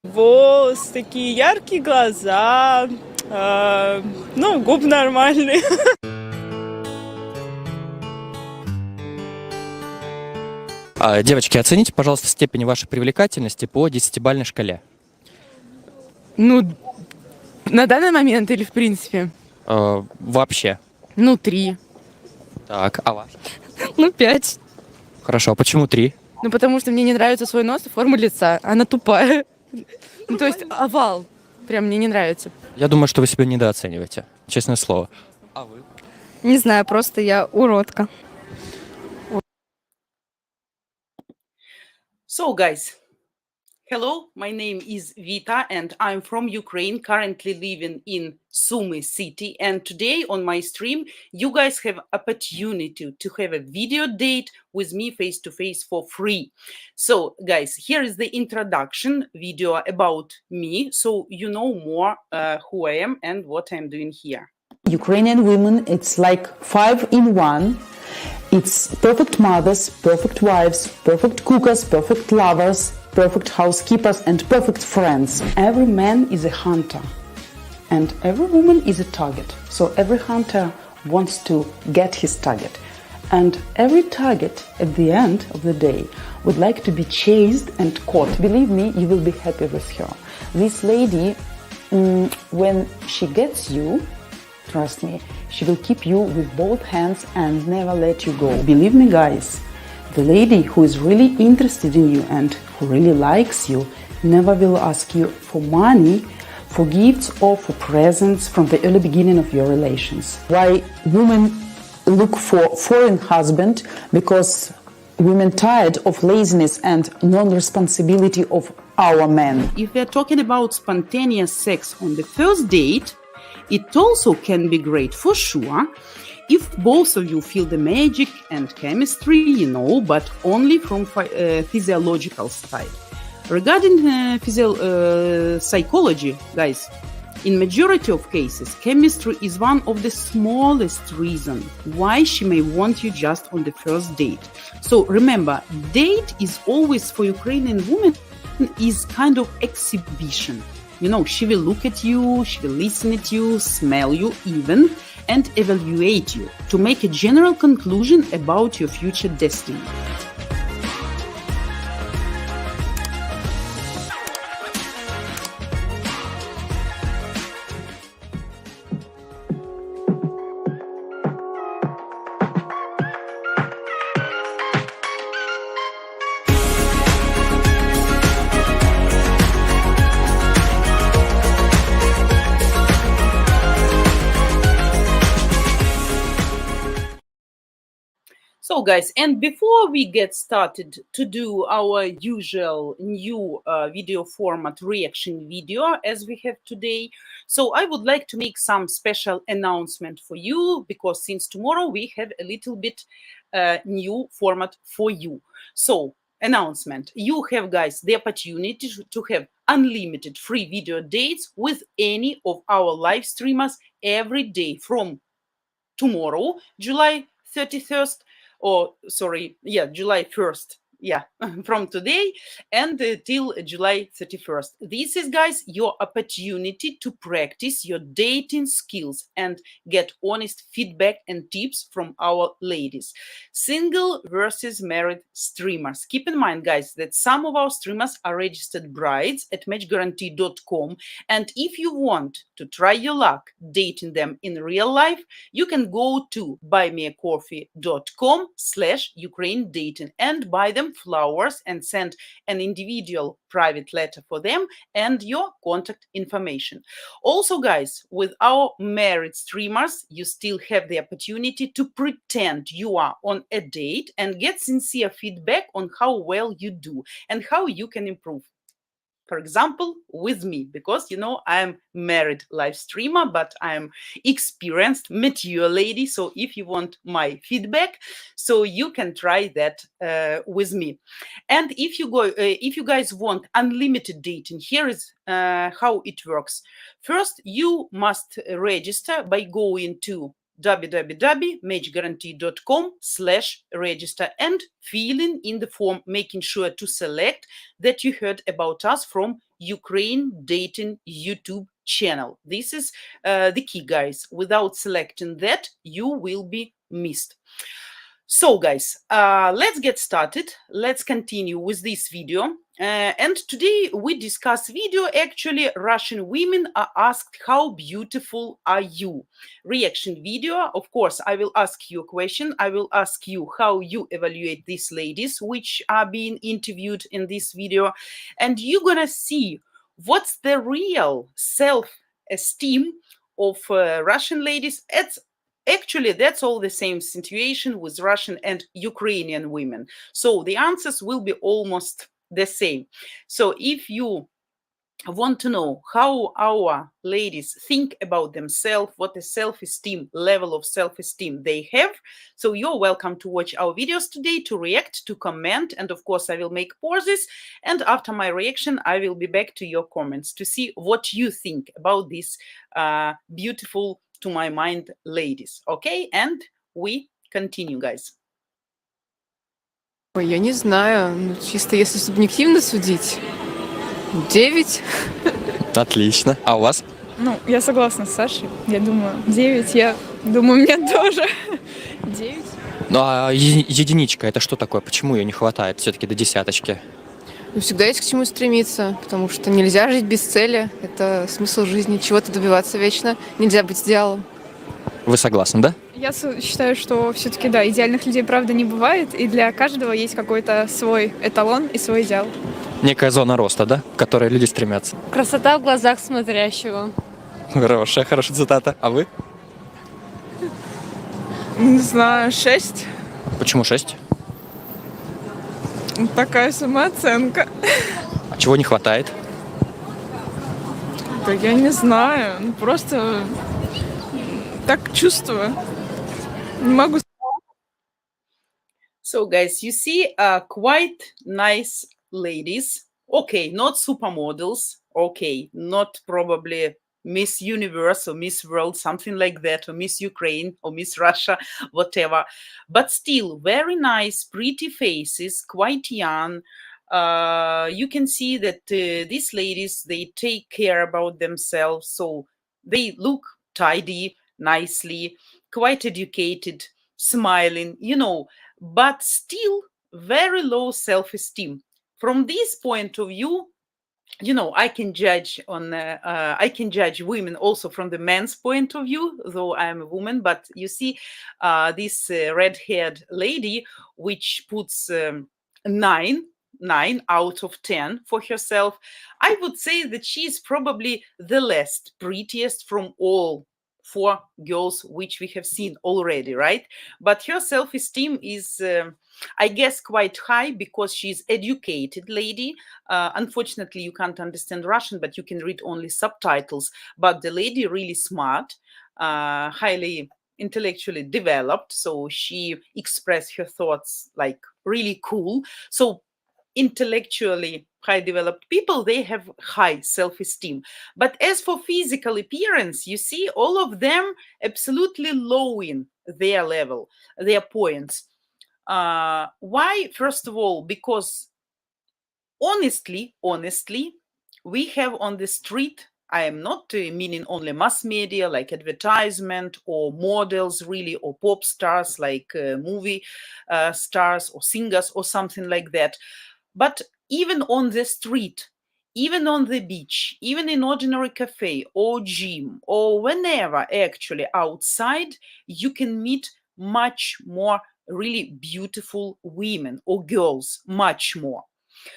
Волос, такие яркие глаза, ну, губы нормальные. Девочки, оцените, пожалуйста, степень вашей привлекательности по 10-бальной шкале. Ну, на данный момент или в принципе? Вообще. Ну, 3. Так, а ваш? Ну, 5. Хорошо, а почему 3? Ну, потому что мне не нравится свой нос и форма лица. Она тупая. Ну, то есть овал. Прям мне не нравится. Я думаю, что вы себя недооцениваете, честное слово. А вы? Не знаю, просто я уродка. So, guys, hello, my name is Vita and I'm from Ukraine, currently living in Sumy city. And today on my stream, you guys have opportunity to have a video date with me face to face for free. So, guys, here is the introduction video about me, so you know more who I am and what I'm doing here. Ukrainian women, it's like 5 in 1. It's perfect mothers, perfect wives, perfect cookers, perfect lovers, perfect housekeepers, and perfect friends. Every man is a hunter, and every woman is a target. So every hunter wants to get his target. And every target at the end of the day would like to be chased and caught. Believe me, you will be happy with her. This lady, when she gets you, trust me, she will keep you with both hands and never let you go. Believe me, guys, the lady who is really interested in you and who really likes you never will ask you for money, for gifts or for presents from the early beginning of your relations. Why women look for foreign husband? Because women tired of laziness and non-responsibility of our men. If we're talking about spontaneous sex on the first date, it also can be great for sure if both of you feel the magic and chemistry, but only from physiological side. Regarding psychology, guys, in majority of cases, chemistry is one of the smallest reasons why she may want you just on the first date. So remember, date is always for Ukrainian women is kind of exhibition. She will look at you, she will listen at you, smell you even, and evaluate you to make a general conclusion about your future destiny. So, guys, and before we get started to do our usual new video format reaction video as we have today, so I would like to make some special announcement for you, because since tomorrow we have a little bit new format for you. So, announcement: you have, guys, the opportunity to have unlimited free video dates with any of our live streamers every day from tomorrow, July 31st, July 1st. Yeah, from today and till July 31st. This is, guys, your opportunity to practice your dating skills and get honest feedback and tips from our ladies. Single versus married streamers. Keep in mind, guys, that some of our streamers are registered brides at matchguarantee.com. And if you want to try your luck dating them in real life, you can go to buymeacoffee.com/Ukraine dating and buy them flowers and send an individual private letter for them and your contact information. Also, guys, with our married streamers, you still have the opportunity to pretend you are on a date and get sincere feedback on how well you do and how you can improve. For example, with me, because I'm married live streamer, but I'm experienced, mature lady. So if you want my feedback, so you can try that with me. And if you guys want unlimited dating, here is how it works. First, you must register by going to www.matchguarantee.com/register and filling in the form, making sure to select that you heard about us from Ukraine dating YouTube channel. This is the key, guys. Without selecting that, you will be missed. So guys, let's get started. Let's continue with this video. And today we discuss video. Actually, Russian women are asked, how beautiful are you? Reaction video. Of course, I will ask you a question. I will ask you how you evaluate these ladies which are being interviewed in this video. And you're gonna see what's the real self-esteem of Russian ladies. Actually, that's all the same situation with Russian and Ukrainian women. So the answers will be almost the same. So if you want to know how our ladies think about themselves, what the self-esteem, level of self-esteem they have, so you're welcome to watch our videos today, to react, to comment, and of course I will make pauses, and after my reaction I will be back to your comments to see what you think about this beautiful, to my mind, ladies. Okay, and we continue, guys. Ой, я не знаю, ну, чисто если субъективно судить, 9. Отлично. А у вас? Ну, я согласна с Сашей. Я думаю, 9. Я думаю, мне тоже 9. Ну а единичка это что такое? Почему ее не хватает все-таки до десяточки? Ну, всегда есть к чему стремиться, потому что нельзя жить без цели. Это смысл жизни, чего-то добиваться вечно. Нельзя быть идеалом. Вы согласны, да? Я считаю, что все-таки, да, идеальных людей, правда, не бывает, и для каждого есть какой-то свой эталон и свой идеал. Некая зона роста, да, к которой люди стремятся. Красота в глазах смотрящего. Хорошая цитата. А вы? Не знаю, 6. Почему 6? Такая самооценка. А чего не хватает? Да я не знаю, ну просто так чувствую. Не могу. So guys, you see quite nice ladies. Okay, not supermodels. Okay, not probably Miss Universe or Miss World, something like that, or Miss Ukraine or Miss Russia, whatever. But still very nice, pretty faces, quite young. You can see that these ladies, they take care about themselves. So they look tidy, nicely, quite educated, smiling, you know, but still very low self-esteem. From this point of view, you know, I can judge women also from the man's point of view, though I am a woman. But you see, this red-haired lady, which puts 9 out of 10 for herself, I would say that she is probably the least prettiest from all 4 girls which we have seen already, right? But her self-esteem is, I guess, quite high because she's educated lady. Unfortunately, you can't understand Russian, but you can read only subtitles. But the lady really smart, highly intellectually developed. So she expressed her thoughts like really cool. So intellectually high developed people, they have high self-esteem. But as for physical appearance, you see all of them absolutely lowering their level, their points. Why? First of all, because honestly, we have on the street, I am not meaning only mass media like advertisement or models really, or pop stars like movie stars or singers or something like that. But even on the street, even on the beach, even in ordinary cafe or gym or whenever actually outside, you can meet much more really beautiful women or girls, much more.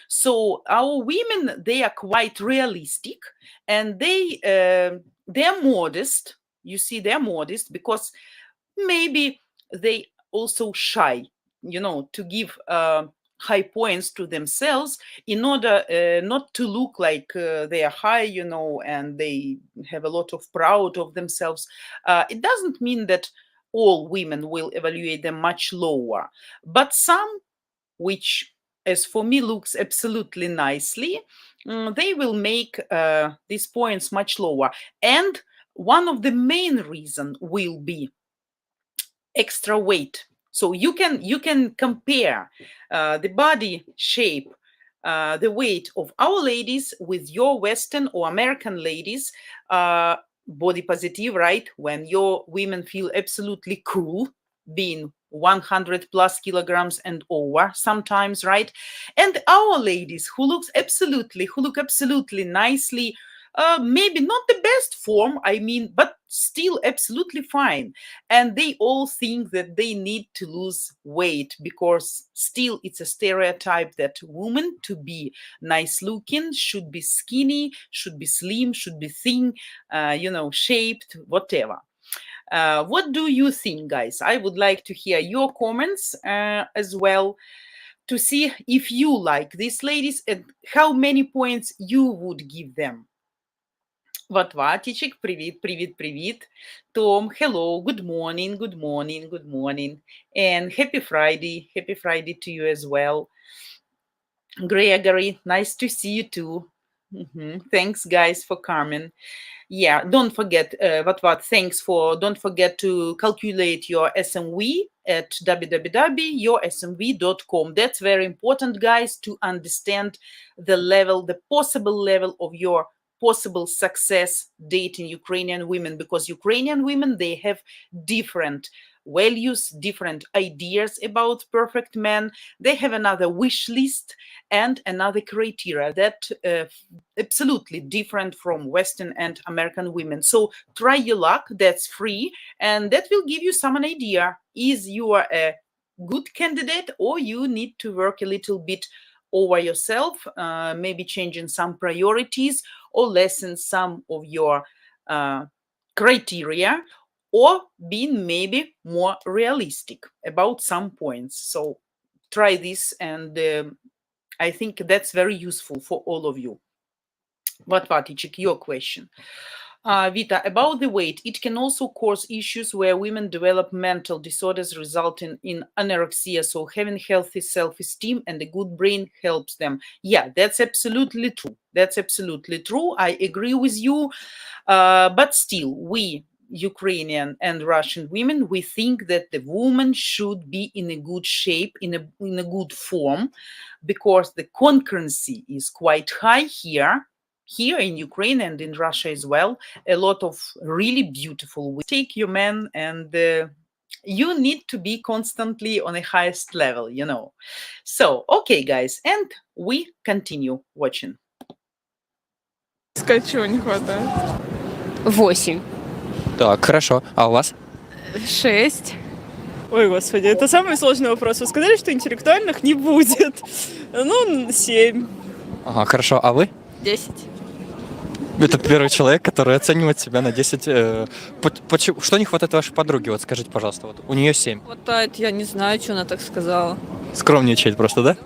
So our women, they are quite realistic, and they're modest. You see, they're modest because maybe they also shy, you know, to give high points to themselves in order not to look like they are high, you know, and they have a lot of proud of themselves. It doesn't mean that all women will evaluate them much lower, but some, which as for me looks absolutely nicely, they will make these points much lower. And one of the main reason will be extra weight. So you can compare the body shape the weight of our ladies with your Western or American ladies, body positive, right? When your women feel absolutely cool, being 100 plus kilograms and over sometimes, right? And our ladies who look absolutely nicely, maybe not the best form, I mean, but still absolutely fine. And they all think that they need to lose weight because still it's a stereotype that women to be nice looking should be skinny, should be slim, should be thin, shaped, whatever. What do you think, guys? I would like to hear your comments as well, to see if you like these ladies and how many points you would give them. Ватватичек, привет. Tom, hello, good morning. And happy Friday to you as well. Gregory, nice to see you too. Thanks, guys, for coming. Yeah, don't forget, don't forget to calculate your SMV at www.yoursmv.com. That's very important, guys, to understand the possible level of your possible success dating Ukrainian women, because Ukrainian women, they have different values, different ideas about perfect men. They have another wish list and another criteria that absolutely different from Western and American women. So try your luck. That's free, and that will give you some idea. Is you are a good candidate, or you need to work a little bit over yourself, maybe changing some priorities or lessen some of your criteria, or being maybe more realistic about some points. So try this, and I think that's very useful for all of you. Vatvaticek, your question. Vita, about the weight, it can also cause issues where women develop mental disorders resulting in anorexia. So having healthy self-esteem and a good brain helps them. Yeah, that's absolutely true. I agree with you. But still, we, Ukrainian and Russian women, we think that the woman should be in a good shape, in a good form, because the concurrency is quite high here in Ukraine and in Russia as well. A lot of really beautiful women. Take your man, and you need to be constantly on the highest level, So, okay, guys, and we continue watching. Сказать, чего не хватает. 8. Так, хорошо. А у вас? 6. Ой, господи, это самый сложный вопрос. Вы сказали, что интеллектуальных не будет. Ну, 7. Ага, хорошо. А вы? 10. Это первый человек, который оценивает себя на 10. Что не хватает вашей подруге? Вот скажите, пожалуйста. Вот у нее 7. Хватает, я не знаю, что она так сказала. Скромничает просто, да?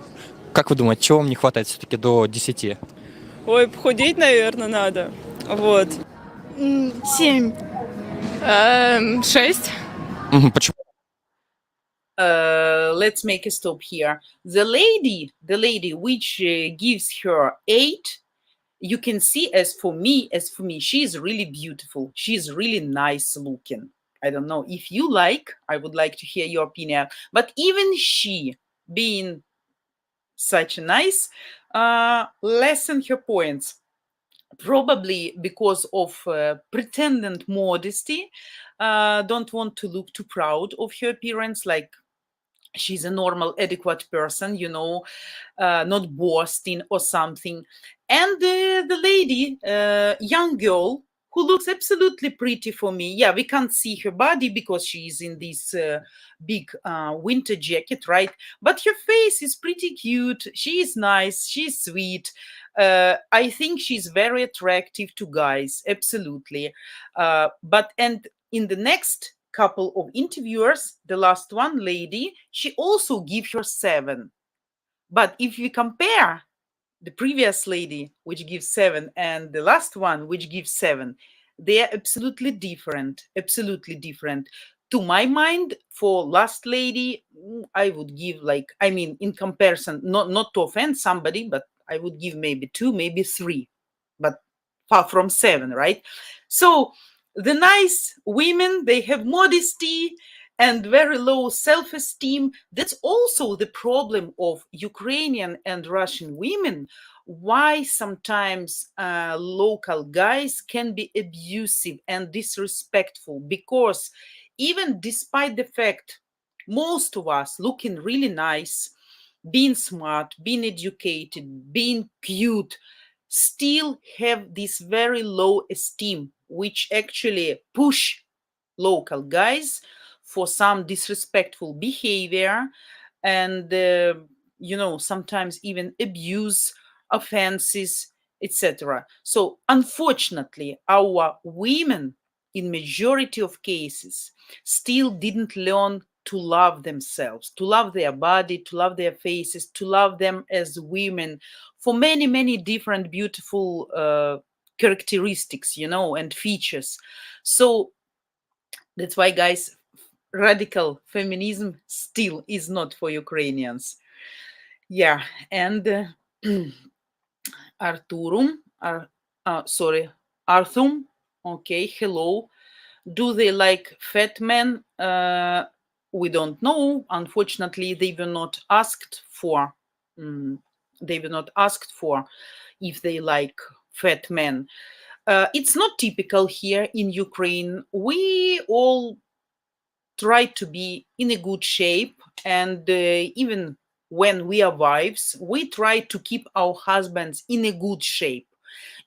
Как вы думаете, чего вам не хватает все-таки до 10? Ой, похудеть, наверное, надо. Вот. 7. 6. Почему? Let's make a stop here. The lady which gives her 8, you can see, as for me, she is really beautiful. She is really nice looking. I don't know if you like, I would like to hear your opinion. But even she, being such nice, lessen her points. Probably because of pretended modesty, don't want to look too proud of her appearance, like she's a normal, adequate person, not boasting or something. And the lady, young girl, who looks absolutely pretty for me. Yeah, we can't see her body because she's in this big winter jacket, right? But her face is pretty cute. She is nice. She's sweet. I think she's very attractive to guys, absolutely. And in the next couple of interviewers, the last one, lady, she also gives her 7. But if we compare the previous lady, which gives 7, and the last one, which gives 7, they are absolutely different. To my mind, for last lady, I would give in comparison, not to offend somebody, but I would give maybe 2, maybe 3, but far from 7, right? So the nice women, they have modesty, and very low self-esteem. That's also the problem of Ukrainian and Russian women, why sometimes local guys can be abusive and disrespectful, because even despite the fact most of us looking really nice, being smart, being educated, being cute, still have this very low esteem, which actually push local guys for some disrespectful behavior and sometimes even abuse, offenses, etc. So unfortunately our women in majority of cases still didn't learn to love themselves, to love their body, to love their faces, to love them as women for many many different beautiful characteristics, and features. So that's why, guys, radical feminism still is not for Ukrainians. Yeah, and Arturum, Arthum, okay, hello. Do they like fat men? We don't know. Unfortunately, they were not asked for. They were not asked for if they like fat men. It's not typical here in Ukraine. We all try to be in a good shape, and even when we are wives, we try to keep our husbands in a good shape.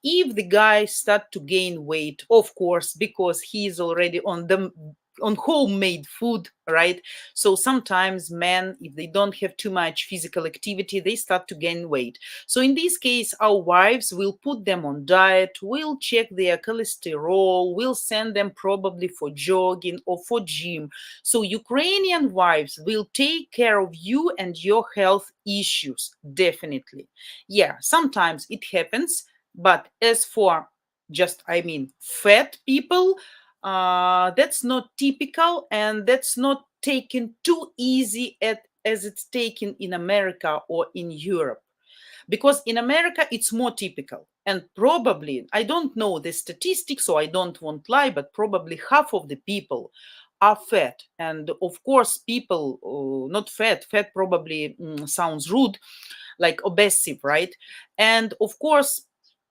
If the guy start to gain weight, of course, because he is already on homemade food, right? So sometimes men, if they don't have too much physical activity, they start to gain weight. So in this case, our wives will put them on diet, will check their cholesterol, will send them probably for jogging or for gym. So Ukrainian wives will take care of you and your health issues, definitely. Yeah, sometimes it happens, but as for fat people, that's not typical, and that's not taken too easy as it's taken in America or in Europe. Because in America, it's more typical. And probably, I don't know the statistics, so I don't want to lie, but probably half of the people are fat. And of course, people not fat, fat probably sounds rude, like obsessive, right? And of course,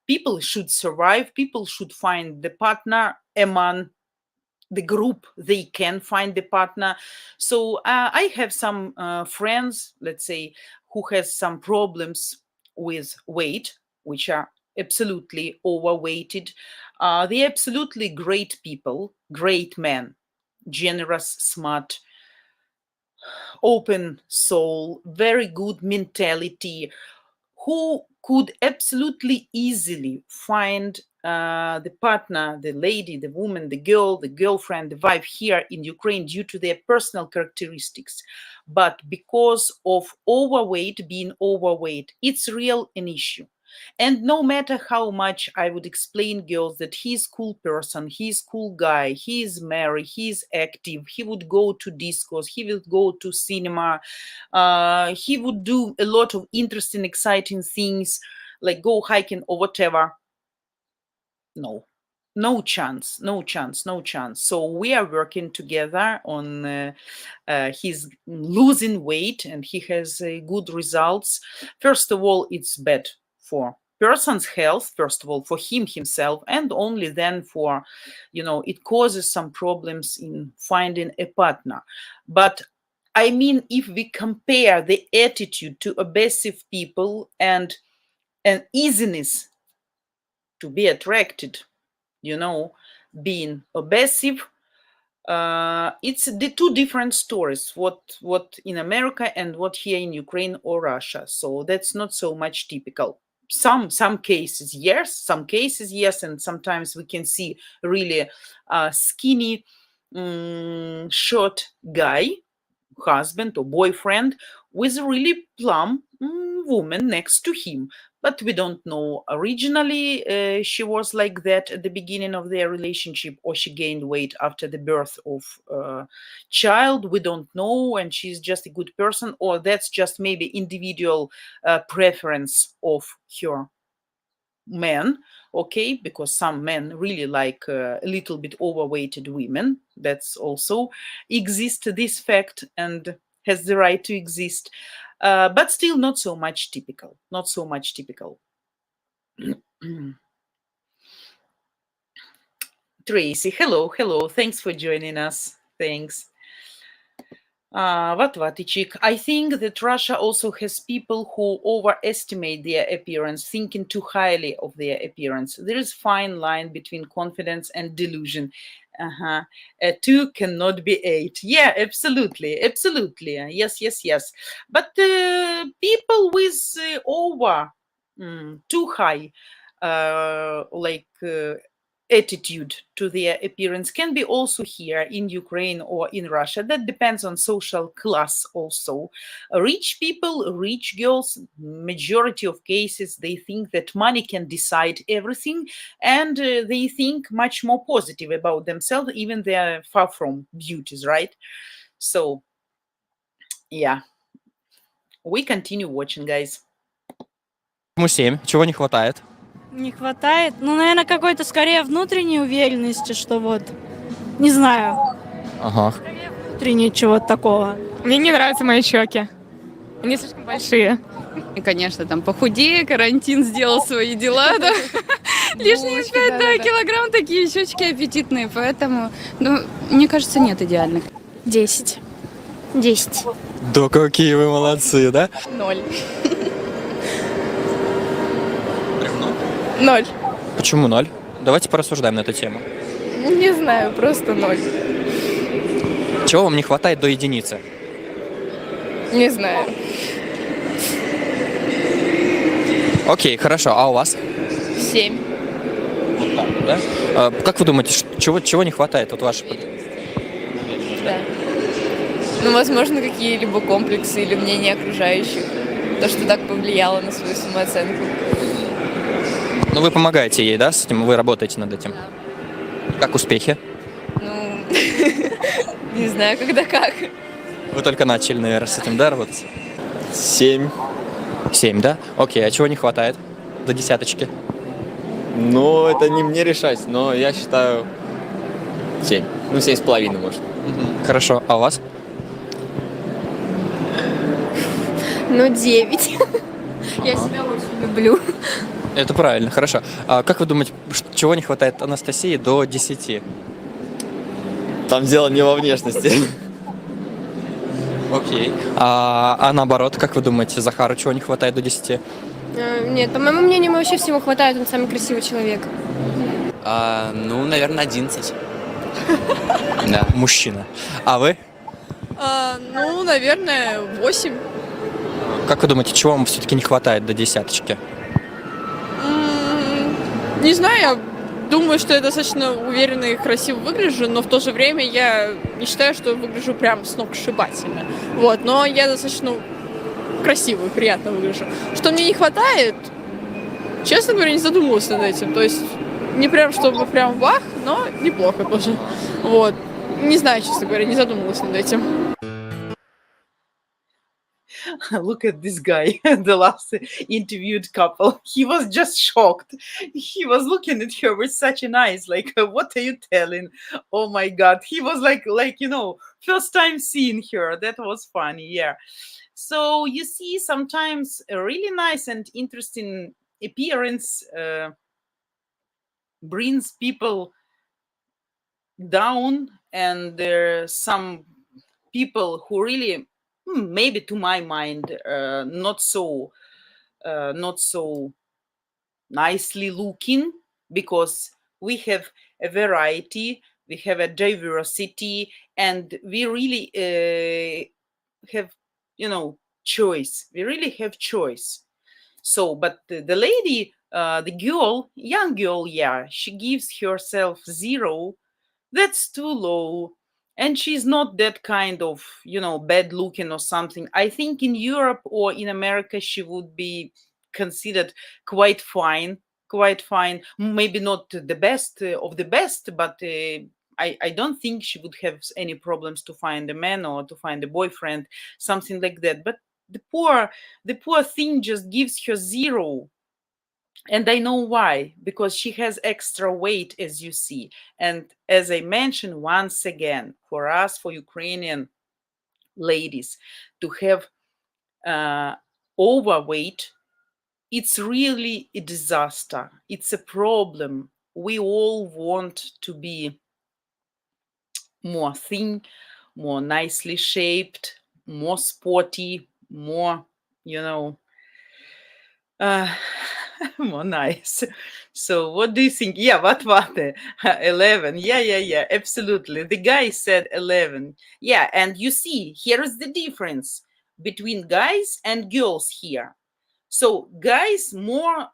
people should survive, people should find the partner among the group they can find the partner. So I have some friends, let's say, who has some problems with weight, which are absolutely overweighted. They're absolutely great people, great men, generous, smart, open soul, very good mentality, who could absolutely easily find the partner, the lady, the woman, the girl, the girlfriend, the wife here in Ukraine due to their personal characteristics. But because of being overweight, it's real an issue. And no matter how much I would explain girls that he's cool person, he's cool guy, he's married, he's active, he would go to discos, he would go to cinema, he would do a lot of interesting, exciting things like go hiking or whatever. No chance, no chance, no chance. So we are working together on his losing weight, and he has good results. First of all, it's bad for person's health, first of all for him himself, and only then for, it causes some problems in finding a partner. But I mean, if we compare the attitude to obsessive people and an easiness to be attracted, being obsessive, it's the two different stories, what in America and what here in Ukraine or Russia. So that's not so much typical. Some cases yes, some cases yes, and sometimes we can see really skinny short guy, husband or boyfriend, with a really plump woman next to him. But we don't know originally she was like that at the beginning of their relationship, or she gained weight after the birth of child. We don't know, and she's just a good person, or that's just maybe individual preference of her. men, okay, because some men really like a little bit overweighted women. That's also exist this fact and has the right to exist, but still not so much typical. Not so much typical. Tracy, hello, hello. Thanks for joining us. Thanks. Vatvatичик. I think that Russia also has people who overestimate their appearance, thinking too highly of their appearance. There is fine line between confidence and delusion. Uh-huh. Two cannot be eight. Yeah, absolutely, absolutely. Yes, yes, yes. But people with too high, attitude to their appearance can be also here in Ukraine or in Russia. That depends on social class also. Rich people, rich girls, majority of cases, they think that money can decide everything, and they think much more positive about themselves, even they're far from beauties, right? So, yeah, we continue watching, guys. Почему 7? Чего не хватает? Не хватает? Ну, наверное, какой-то скорее внутренней уверенности, что вот, не знаю, Ага. внутренней чего-то такого. Мне не нравятся мои щеки. Они слишком большие. И, конечно, там похудее, карантин сделал свои дела, да. Лишние 5 килограмм, такие щечки аппетитные, поэтому, ну, мне кажется, нет идеальных. 10. 10. Да какие вы молодцы, да? 0. 0. Почему 0? Давайте порассуждаем на эту тему. Не знаю, просто 0. Чего вам не хватает до единицы? Не знаю. Окей, хорошо. А у вас? 7. Вот так, да? Как вы думаете, чего не хватает от вашей? Да. Ну, возможно, какие-либо комплексы или мнения окружающих. То, что так повлияло на свою самооценку. Ну, вы помогаете ей, да, с этим? Вы работаете над этим? Да. Как успехи? Ну, не знаю, когда как. Вы только начали, наверное, с этим, да, работать? 7. 7, да? Окей, а чего не хватает до десяточки? Ну, это не мне решать, но я считаю 7. Ну, 7,5, может. Хорошо, а у вас? Ну, 9. Я себя очень люблю. Это правильно, хорошо. А как вы думаете, чего не хватает Анастасии до 10? Там дело не во внешности. Окей. А наоборот, как вы думаете, Захару чего не хватает до 10? Нет, по моему мнению, ему вообще всего хватает, он самый красивый человек. Ну, наверное, 11. Да. Мужчина. А вы? Ну, наверное, 8. Как вы думаете, чего вам все-таки не хватает до десяточки? Не знаю, я думаю, что я достаточно уверенно и красиво выгляжу, но в то же время я не считаю, что выгляжу прям сногсшибательно. Вот, но я достаточно красиво и приятно выгляжу. Что мне не хватает, честно говоря, не задумывалась над этим. То есть не прям чтобы прям вах, но неплохо тоже. Вот. Не знаю, честно говоря, не задумывалась над этим. Look at this guy, the last interviewed couple. He was just shocked. He was looking at her with such an eyes, like, what are you telling? Oh my God. He was like, first time seeing her. That was funny. Yeah. So you see, sometimes a really nice and interesting appearance brings people down, and there are some people who really, maybe to my mind, not so nicely looking, because we have a variety, we have a diversity, and we really have, choice. We really have choice. So, but the lady, the girl, young girl, yeah, she gives herself 0. That's too low. And she's not that kind of, bad looking or something. I think in Europe or in America, she would be considered quite fine. Maybe not the best of the best, but I don't think she would have any problems to find a man or to find a boyfriend, something like that. But the poor thing just gives her 0. And I know why, because she has extra weight, as you see. And as I mentioned once again, for us, for Ukrainian ladies, to have overweight, it's really a disaster. It's a problem. We all want to be more thin, more nicely shaped, more sporty, more, you know, uh, more nice. So what do you think? Yeah, what? 11. Yeah, absolutely. The guy said 11. Yeah, and you see, here is the difference between guys and girls here. So guys more,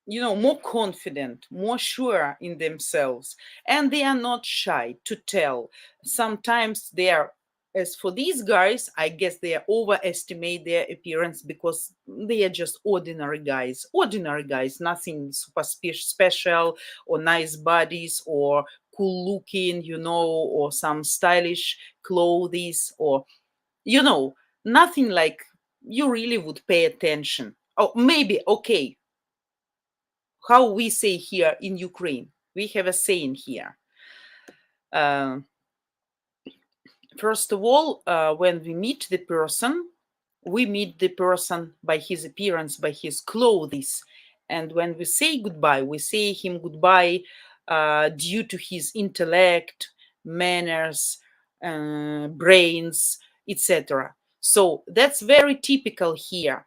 more confident, more sure in themselves, and they are not shy to tell. Sometimes they are, as for these guys, I guess they overestimate their appearance because they are just ordinary guys, nothing super special, or nice bodies, or cool looking, or some stylish clothes, or, nothing like you really would pay attention. Oh, maybe, okay, how we say here in Ukraine. We have a saying here. First of all, when we meet the person, we meet the person by his appearance, by his clothes. And when we say goodbye, we say him goodbye due to his intellect, manners, brains, etc. So that's very typical here,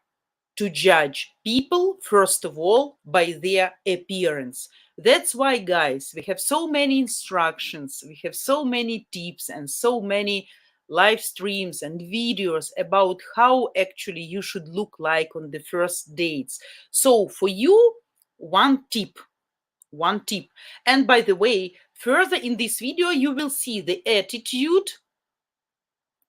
to judge people, first of all, by their appearance. That's why, guys, we have so many instructions, we have so many tips, and so many live streams and videos about how actually you should look like on the first dates. So for you, one tip. And by the way, further in this video, you will see the attitude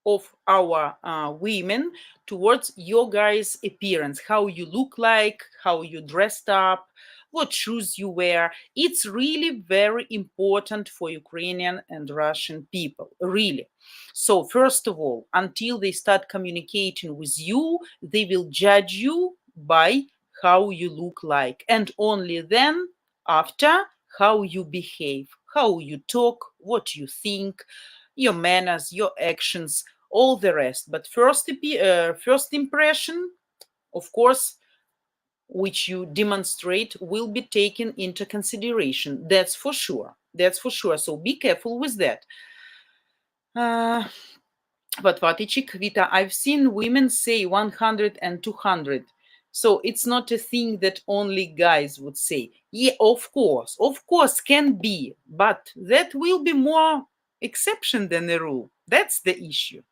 of our women towards your guys' appearance, how you look like, how you dressed up, what shoes you wear. It's really very important for Ukrainian and Russian people, really. So first of all, until they start communicating with you, they will judge you by how you look like, and only then, after, how you behave, how you talk, what you think, your manners, your actions, all the rest. But first impression, of course, which you demonstrate, will be taken into consideration. That's for sure. So be careful with that. But Vita, I've seen women say 100 and 200. So it's not a thing that only guys would say. Yeah, of course, can be, but that will be more exception than a rule. That's the issue.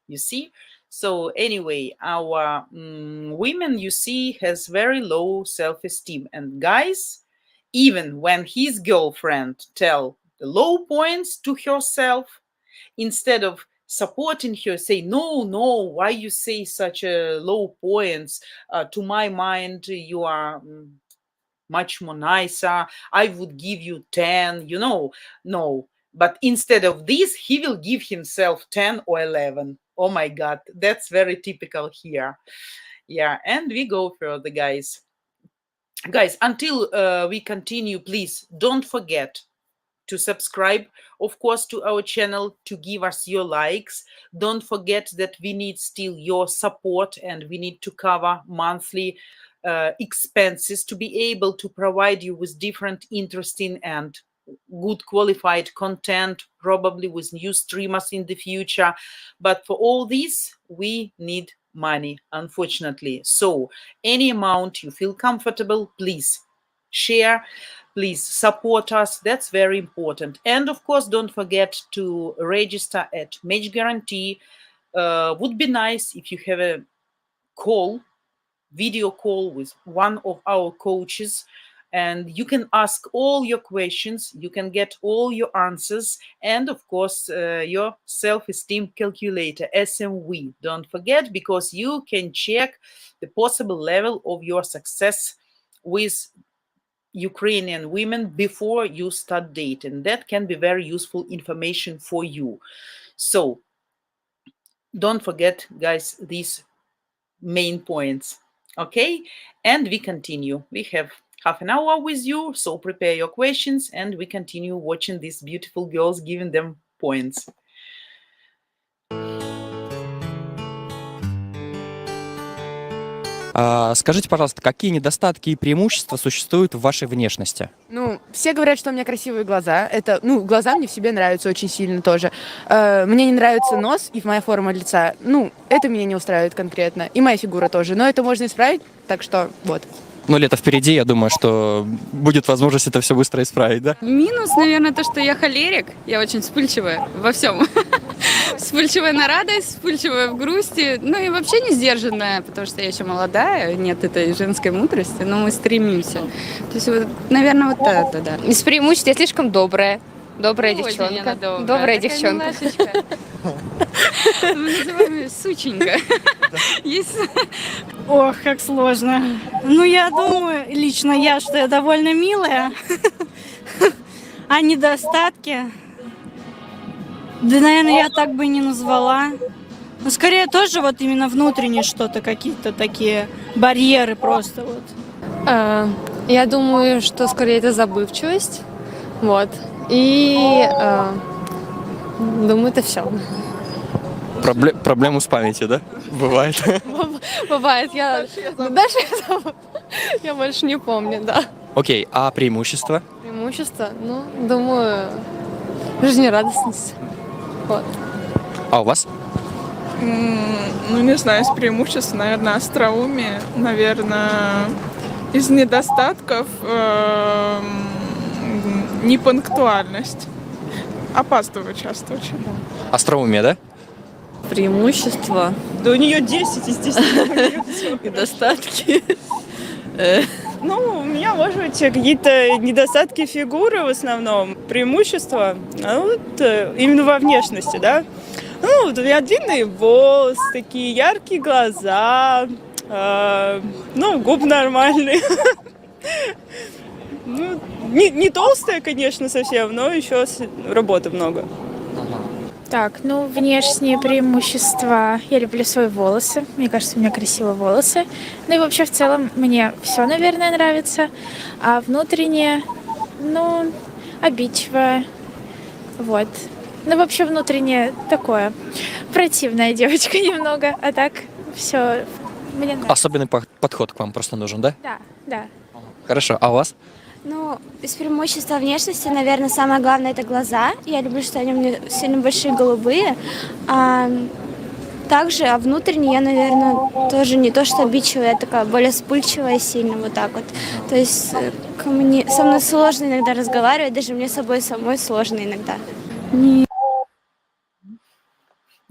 You see? So anyway, our women, you see, has very low self-esteem. And guys, even when his girlfriend tell the low points to herself, instead of supporting her, say, no, why you say such a low points? To my mind, you are much more nicer. I would give you 10, no. But instead of this, he will give himself 10 or 11. Oh my God, that's very typical here. Yeah, and we go further, guys. Until we continue, please don't forget to subscribe, of course, to our channel, to give us your likes. Don't forget that we need still your support, and we need to cover monthly expenses to be able to provide you with different interesting and good qualified content, probably with new streamers in the future. But for all this, we need money, unfortunately. So any amount you feel comfortable, please share, please support us. That's very important. And of course, don't forget to register at Match Guarantee. Would be nice if you have a video call with one of our coaches, and you can ask all your questions, you can get all your answers, and of course your self-esteem calculator, SMV, don't forget, because you can check the possible level of your success with Ukrainian women before you start dating. That can be very useful information for you. So don't forget, guys, these main points. Okay, and we continue. We have half an hour with you, so prepare your questions and we continue watching these beautiful girls giving them points. Скажите, пожалуйста, какие недостатки и преимущества существуют в вашей внешности? Ну, все говорят, что у меня красивые глаза. Это, ну, глаза мне в себе нравятся очень сильно тоже. Мне не нравится нос и моя форма лица. Ну, это меня не устраивает конкретно. И моя фигура тоже. Но это можно исправить, так что вот. Ну, лето впереди, я думаю, что будет возможность это все быстро исправить, да? Минус, наверное, то, что я холерик. Я очень вспыльчивая во всем. Вспыльчивая на радость, вспыльчивая в грусти. Ну и вообще не сдержанная, потому что я еще молодая, нет этой женской мудрости, но мы стремимся. То есть, вот, наверное, вот это, да. Из преимуществ я слишком добрая. Добрая Очень девчонка. она Добрая такая девчонка. милашечка. Мы называем ее сученька. Есть. Ох, как сложно. Ну, я думаю, лично я, что я довольно милая. А недостатки? Да, наверное, я так бы и не назвала. Но скорее тоже вот именно внутренние что-то, какие-то такие барьеры просто вот. Я думаю, что скорее это забывчивость. Вот. И думаю, это все. Проблему с памятью, да? Бывает. Бывает, дальше я больше не помню, да. Окей, а преимущества? Преимущество, ну, думаю, жизнерадостность. Вот. А у вас? Ну, не знаю, из преимуществ, наверное, остроумие, наверное, из недостатков непунктуальность. Опаздываю часто очень. Остроумие, да? Преимущества. Да у нее 10, естественно. Недостатки. Ну, у меня, может быть, какие-то недостатки фигуры в основном. Преимущества, вот, именно во внешности, да. Ну, вот у меня длинные волосы, такие яркие глаза, ну, губы нормальные. Ну, не толстая, конечно, совсем, но еще работы много. Так, ну, внешние преимущества. Я люблю свои волосы. Мне кажется, у меня красивые волосы. Ну и вообще, в целом, мне все, наверное, нравится. А внутреннее, ну, обидчивое. Вот. Ну, вообще, внутреннее такое. Противная девочка немного. А так, все мне нравится. Особенный подход к вам просто нужен, да? Да, да. Хорошо, а у вас? Ну, из преимущества внешности, наверное, самое главное – это глаза. Я люблю, что они у меня сильно большие, голубые. Также, внутренне я, наверное, тоже не то, что обидчивая, я такая более вспыльчивая сильно, вот так вот. То есть со мной сложно иногда разговаривать, даже мне с собой самой сложно иногда.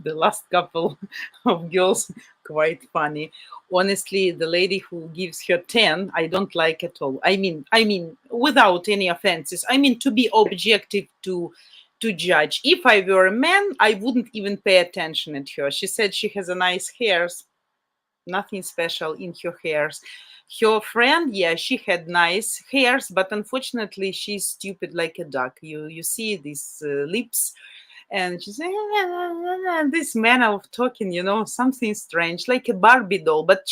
The last couple of girls, quite funny. Honestly, the lady who gives her 10, I don't like at all. I mean, without any offenses. I mean, to be objective, to judge. If I were a man, I wouldn't even pay attention at her. She said she has a nice hairs, nothing special in her hairs. Her friend, yeah, she had nice hairs, but unfortunately, she's stupid like a duck. You see these lips. And she's this manner of talking, you know, something strange, like a Barbie doll. But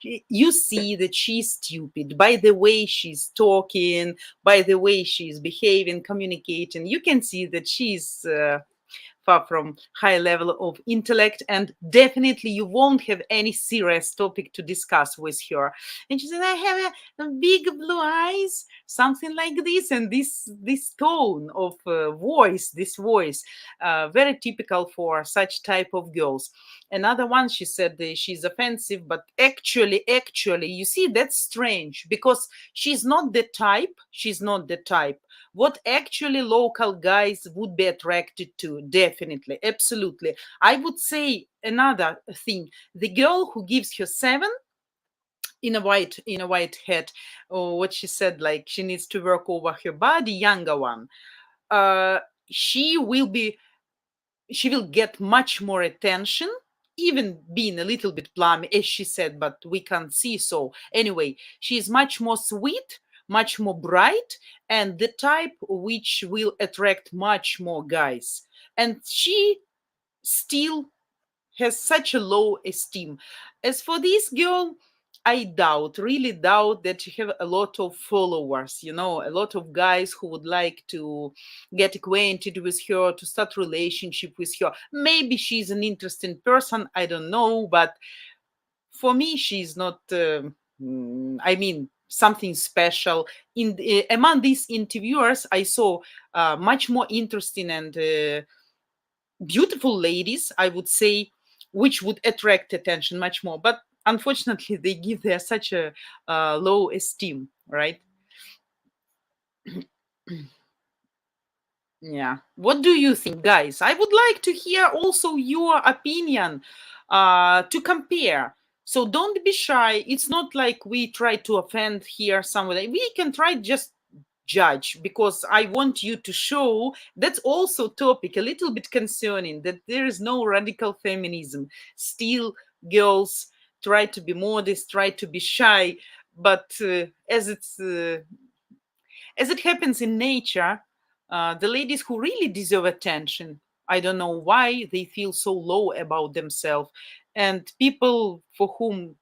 you see that she's stupid by the way she's talking, by the way she's behaving, communicating. You can see that she's far from high level of intellect, and definitely you won't have any serious topic to discuss with her. And she said, I have a big blue eyes, something like this, and this tone of voice, very typical for such type of girls. Another one, she said she's offensive, but actually, you see, that's strange because she's not the type. What actually local guys would be attracted to, definitely, absolutely. I would say another thing, the girl who gives her 7 in a white hat, or what she said, like she needs to work over her body, younger one, she will get much more attention, even being a little bit plummy, as she said, but we can't see. So anyway, she is much more sweet, much more bright, and the type which will attract much more guys. And she still has such a low esteem. As for this girl, I doubt, really doubt that you have a lot of followers, a lot of guys who would like to get acquainted with her, to start relationship with her. Maybe she's an interesting person, I don't know, but for me, she's not, something special. Among these interviewers, I saw much more interesting and beautiful ladies, I would say, which would attract attention much more. But unfortunately, they give their such a low esteem, right? Yeah. What do you think, guys? I would like to hear also your opinion to compare. So don't be shy. It's not like we try to offend here somebody. We can try just judge, because I want you to show that's also topic a little bit concerning, that there is no radical feminism. Still, girls try to be modest, try to be shy, but as it happens in nature, the ladies who really deserve attention, I don't know why they feel so low about themselves. And people for whom,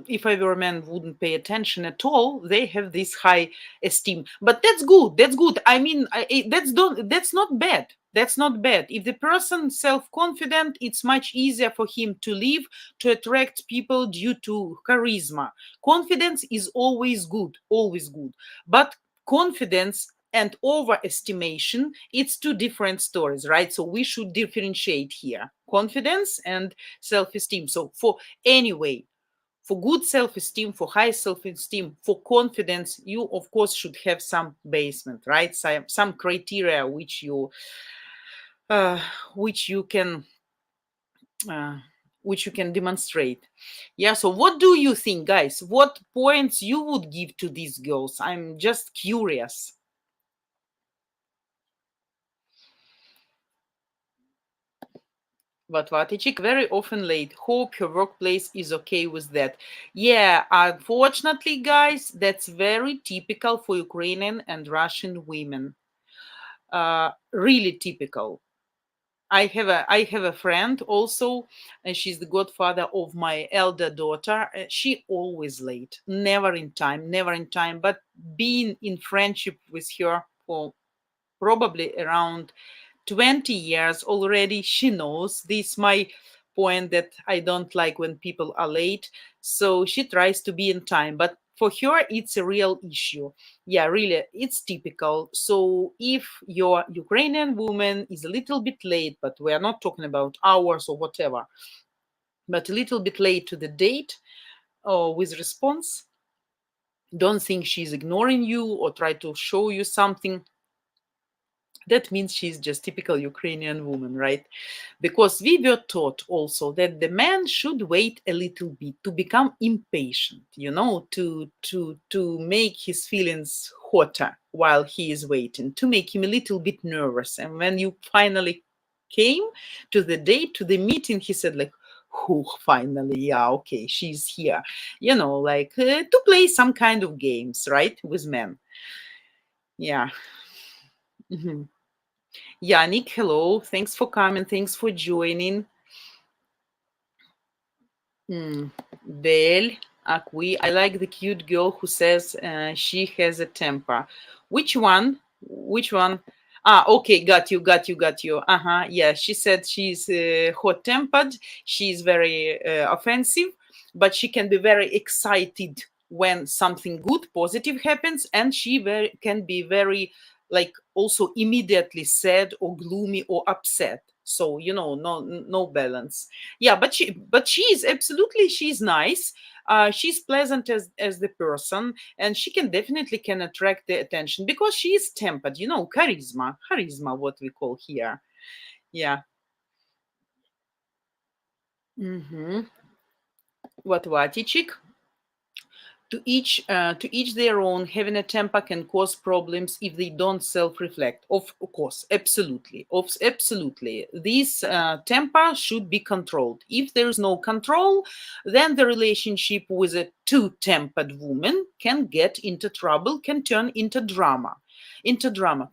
if I were a man, wouldn't pay attention at all, they have this high esteem. But that's good. That's good. I mean, that's not bad. That's not bad. If the person self-confident, it's much easier for him to live, to attract people due to charisma. Confidence is always good, always good. But confidence and overestimation, it's two different stories, right? So we should differentiate here: confidence and self-esteem. So for good self-esteem, for high self-esteem, for confidence, you of course should have some basement, right? Some criteria which you can demonstrate. Yeah. So what do you think, guys? What points you would give to these girls? I'm just curious. But Vatichik very often late. Hope her workplace is okay with that. Yeah, unfortunately, guys, that's very typical for Ukrainian and Russian women. Really typical. I have a friend also, and she's the godfather of my elder daughter. She always late, never in time, never in time. But being in friendship with her for probably around 20 years already, she knows this my point, that I don't like when people are late. So she tries to be in time, but for her it's a real issue. Yeah, really, it's typical. So if your Ukrainian woman is a little bit late, but we are not talking about hours or whatever, but a little bit late to the date or with response, don't think she's ignoring you or try to show you something. That means she's just typical Ukrainian woman, right? Because we were taught also that the man should wait a little bit to become impatient, to make his feelings hotter while he is waiting, to make him a little bit nervous. And when you finally came to the date, to the meeting, he said like, "Oh, finally, yeah, okay, she's here." To play some kind of games, right, with men. Yeah. Mhm. Yannick, hello. Thanks for coming. Thanks for joining. Del, Akwi. I like the cute girl who says she has a temper. Which one? Which one? Okay, got you. Yeah, she said she's hot-tempered. She's very offensive, but she can be very excited when something good, positive happens, and she can be very, like, also immediately sad or gloomy or upset. So no balance. Yeah, but she's absolutely, she's nice. She's pleasant as the person, and she can attract the attention because she is tempered. Charisma, what we call here. Yeah. What Vatichik? To each their own. Having a temper can cause problems if they don't self-reflect. Of course, absolutely. This temper should be controlled. If there is no control, then the relationship with a too-tempered woman can get into trouble, can turn into drama.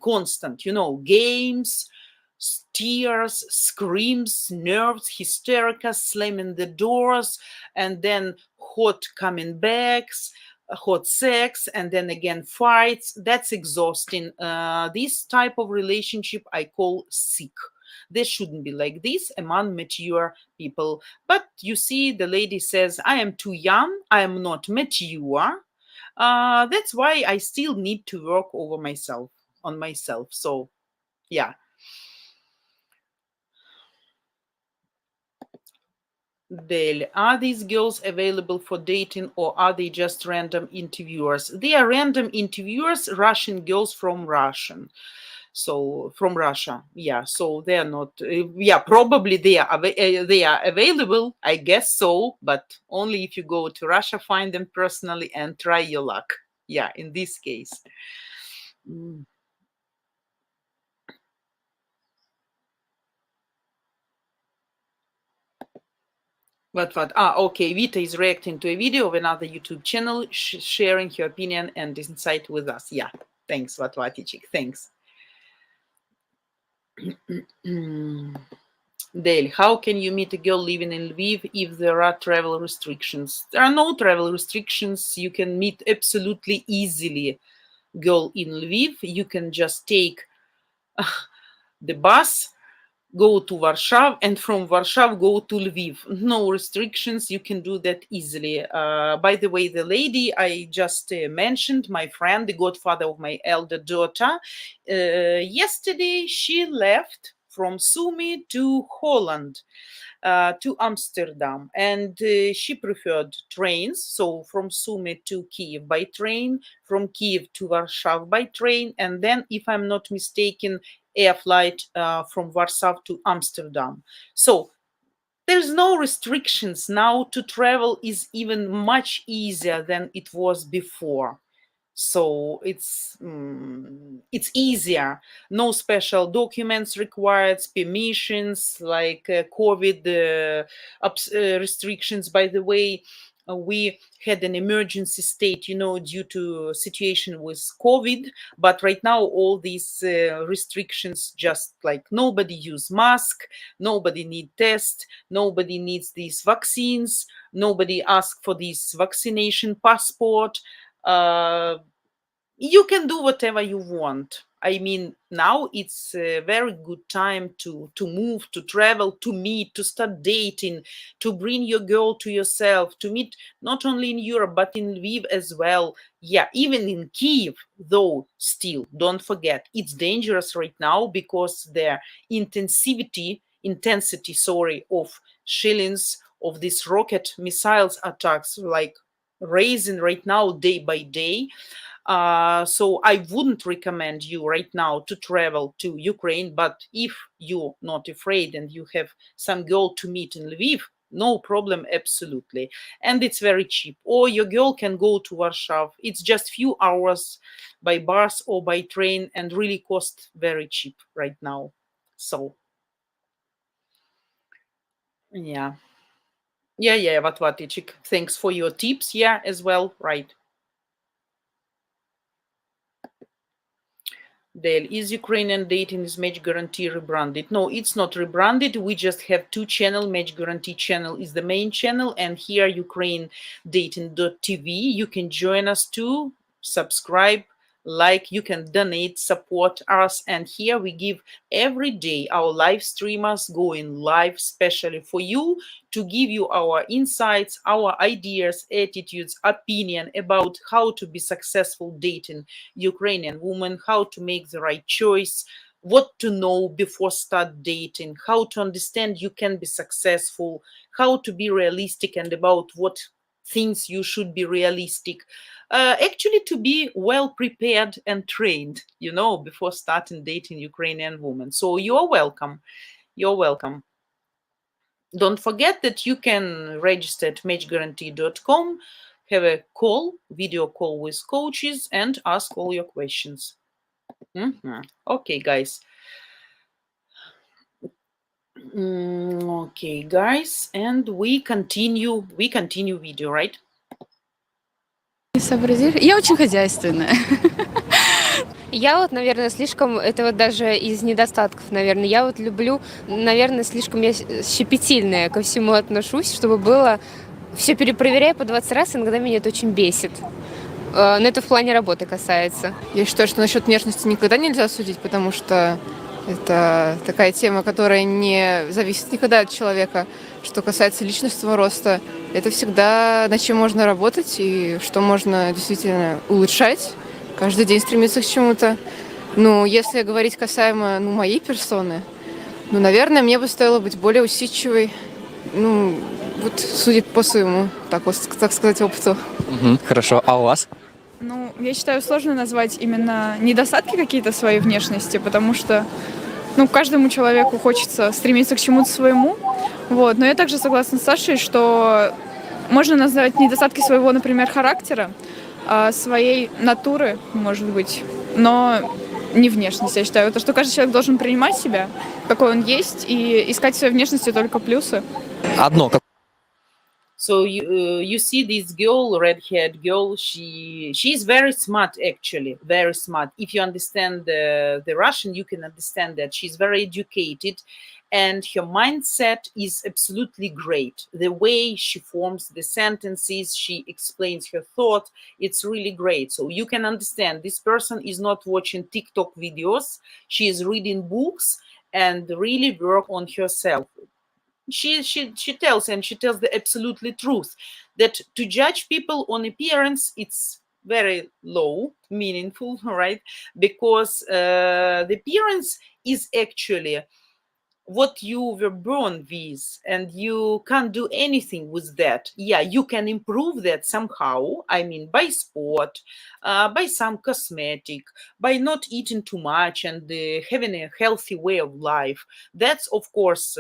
Constant, games, tears, screams, nerves, hysterica, slamming the doors, and then hot coming backs, hot sex, and then again fights. That's exhausting. This type of relationship I call sick. They shouldn't be like this among mature people. But you see, the lady says, I am too young, I am not mature. That's why I still need to work over myself, on myself. So, yeah. Dale, are these girls available for dating or are they just random interviewers? They are random interviewers, Russian girls from Russian. So from Russia, yeah. So they are not. Yeah, probably they are available. I guess so, but only if you go to Russia, find them personally, and try your luck. Yeah, in this case. Mm. What? Okay, Vita is reacting to a video of another YouTube channel, sharing her opinion and insight with us. Yeah, thanks, Vatvaticik. Thanks. Dale, how can you meet a girl living in Lviv if there are travel restrictions? There are no travel restrictions. You can meet absolutely easily girl in Lviv. You can just take the bus, go to Warsaw, and from Warsaw go to Lviv. No restrictions. You can do that easily. By the way, the lady I just mentioned, my friend, the godfather of my elder daughter, yesterday she left from Sumy to Holland, to Amsterdam, and she preferred trains. So from Sumy to Kiev by train, from Kiev to Warsaw by train, and then, if I'm not mistaken, air flight from Warsaw to Amsterdam. So there's no restrictions now. To travel is even much easier than it was before. So it's easier. No special documents required, permissions like COVID restrictions. By the way, we had an emergency state, due to situation with COVID. But right now, all these restrictions, just like nobody use mask, nobody need test, nobody needs these vaccines, nobody ask for this vaccination passport. You can do whatever you want. I mean, now it's a very good time to move, to travel, to meet, to start dating, to bring your girl to yourself, to meet not only in Europe, but in Lviv as well. Yeah, even in Kiev, though, still, don't forget, it's dangerous right now because the intensity, of shellings, of these rocket missiles attacks, like raising right now day by day. So I wouldn't recommend you right now to travel to Ukraine, but if you're not afraid and you have some girl to meet in Lviv, no problem, absolutely. And it's very cheap. Or your girl can go to Warsaw. It's just few hours by bus or by train and really cost very cheap right now. So, yeah. Yeah, Vatvaticik. Thanks for your tips. Yeah, as well. Right. Dale, is Ukrainian dating is match guarantee rebranded? No, it's not rebranded. We just have two channel. Match guarantee channel is the main channel, and here Ukraine dating.tv. You can join us too, subscribe, like, you can donate, support us. And here we give every day our live streamers going live, especially for you, to give you our insights, our ideas, attitudes, opinion about how to be successful dating Ukrainian woman, how to make the right choice, what to know before start dating, how to understand you can be successful, how to be realistic, and about what things you should be realistic. Actually, to be well prepared and trained, before starting dating Ukrainian women. So you're welcome. You're welcome. Don't forget that you can register at matchguarantee.com, have a video call with coaches, and ask all your questions. Okay, guys. Okay, guys, and we continue video, right? Я очень хозяйственная. Я вот, наверное, слишком, это вот даже из недостатков, наверное, я вот люблю, наверное, слишком я щепетильная ко всему отношусь, чтобы было все перепроверяю по 20 раз, иногда меня это очень бесит. Но это в плане работы касается. Я считаю, что насчет внешности никогда нельзя судить, потому что это такая тема, которая не зависит никогда от человека. Что касается личностного роста, это всегда над чем можно работать и что можно действительно улучшать, каждый день стремиться к чему-то. Ну, если говорить касаемо моей персоны, наверное, мне бы стоило быть более усидчивой, вот судя по своему, так сказать, опыту. Хорошо, а у вас? Ну, я считаю, сложно назвать именно недостатки какие-то своей внешности, потому что, каждому человеку хочется стремиться к чему-то своему. Вот. Но я также согласна с Сашей, что можно назвать недостатки своего, например, характера, своей натуры, может быть, но не внешность. Я считаю, то, что каждый человек должен принимать себя, какой он есть, и искать в своей внешности только плюсы. Одно. So you see this girl, red-haired girl. She's very smart, actually, very smart. If you understand the Russian, you can understand that she's very educated, and her mindset is absolutely great. The way she forms the sentences, she explains her thought. It's really great. So you can understand this person is not watching TikTok videos. She is reading books and really work on herself. She tells the absolutely truth that to judge people on appearance, it's very low meaningful, right? Because the appearance is actually what you were born with, and you can't do anything with that. Yeah, you can improve that somehow. I mean, by sport, by some cosmetic, by not eating too much, and having a healthy way of life. That's, of course,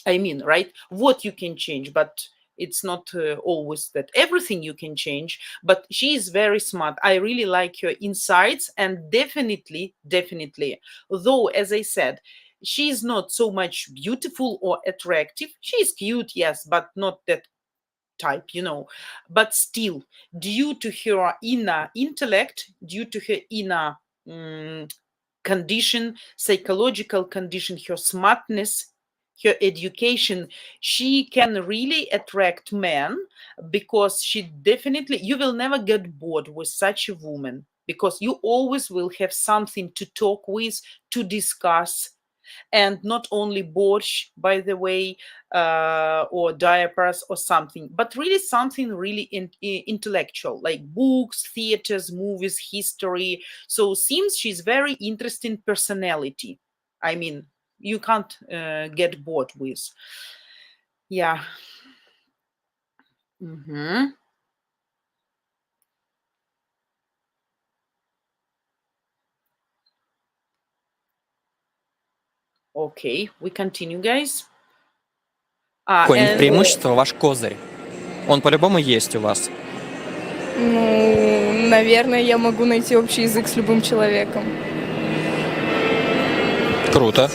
right, what you can change, but it's not always that everything you can change. But she is very smart. I really like her insights, and definitely, though, as I said, she is not so much beautiful or attractive. She is cute, yes, but not that type, but still, due to her inner intellect, due to her inner condition, psychological condition, her smartness, her education, she can really attract men, because she definitely, you will never get bored with such a woman, because you always will have something to talk with, to discuss. And not only borscht, by the way, or diapers or something, but really something really intellectual, like books, theaters, movies, history. So seems she's very interesting personality. I mean, you can't get bored with. Yeah. Okay, we continue, guys. Какое преимущество, ваш козырь? Он по-любому есть у вас. Наверное, я могу найти общий язык с любым человеком. Круто.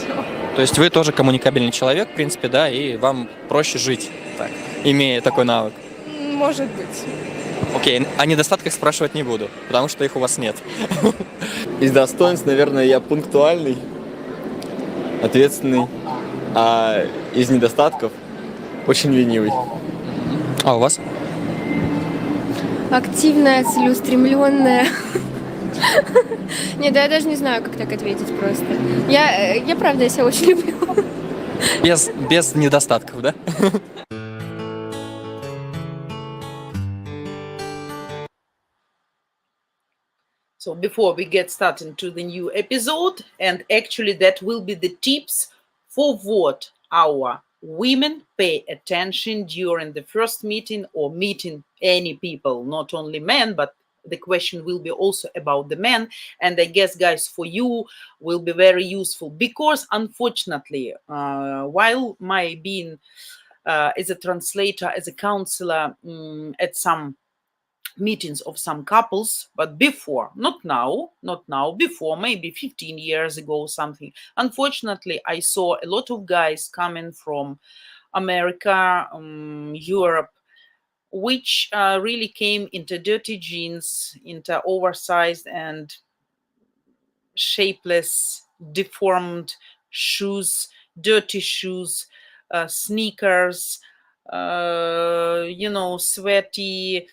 То есть вы тоже коммуникабельный человек, в принципе, да, и вам проще жить, так, имея такой навык. Может быть. Окей, о недостатках спрашивать не буду, потому что их у вас нет. Из достоинств, наверное, я пунктуальный, ответственный, а из недостатков очень ленивый. А у вас? Активная, целеустремленная. Нет, да я даже не знаю, как так ответить просто. Я правда, я себя очень люблю. Без недостатков, да? So before we get started to the new episode, and actually that will be the tips for what our women pay attention during the first meeting or meeting any people, not only men, but the question will be also about the men. And I guess, guys, for you will be very useful, because unfortunately, while my being as a translator, as a counselor at some meetings of some couples, but before, not now, before, maybe 15 years ago, something, unfortunately, I saw a lot of guys coming from America, Europe, which really came into dirty jeans, into oversized and shapeless, deformed shoes, dirty shoes, sneakers, sweaty,